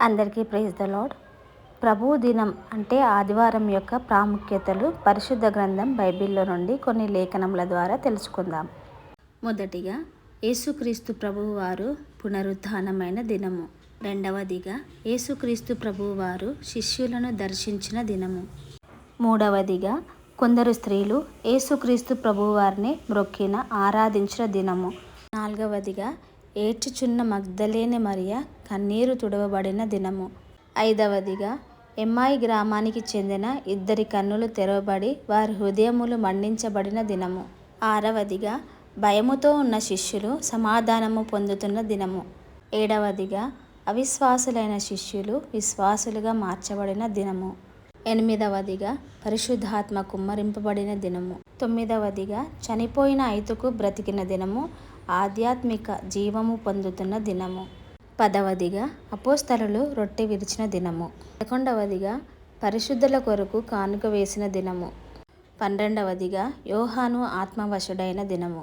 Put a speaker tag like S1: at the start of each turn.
S1: అందరికీ praise the lord. ప్రభువు దినం అంటే ఆదివారం యొక్క ప్రాముఖ్యతలు పరిశుద్ధ గ్రంథం బైబిల్లో నుండి కొన్ని లేఖనముల ద్వారా తెలుసుకుందాం. మొదటిగా యేసుక్రీస్తు ప్రభువు వారు పునరుత్థానమైన దినము. రెండవదిగా యేసుక్రీస్తు ప్రభువు వారు శిష్యులను దర్శించిన దినము. మూడవదిగా కొందరు స్త్రీలు యేసుక్రీస్తు ప్రభువు వారిని మ్రొక్కిన ఆరాధించిన దినము. నాలుగవదిగా ఏడ్చుచున్న మగ్దలేనే మరియ కన్నీరు తుడవబడిన దినము. ఐదవదిగా ఎమ్మాయి గ్రామానికి చెందిన ఇద్దరి కన్నులు తెరవబడి వారి హృదయములు మండించబడిన దినము. ఆరవదిగా భయముతో ఉన్న శిష్యులు సమాధానము పొందుతున్న దినము. ఏడవదిగా అవిశ్వాసులైన శిష్యులు విశ్వాసులుగా మార్చబడిన దినము. ఎనిమిదవదిగా పరిశుద్ధాత్మ కుమ్మరింపబడిన దినము. తొమ్మిదవదిగా చనిపోయిన ఐతుకు బ్రతికిన దినము, ఆధ్యాత్మిక జీవము పొందుతున్న దినము. పదవదిగా అపోస్తలులు రొట్టె విరిచిన దినము. 11వదిగా పరిశుద్ధుల కొరకు కానుక వేసిన దినము. 12వదిగా యోహాను ఆత్మవశుడైన దినము.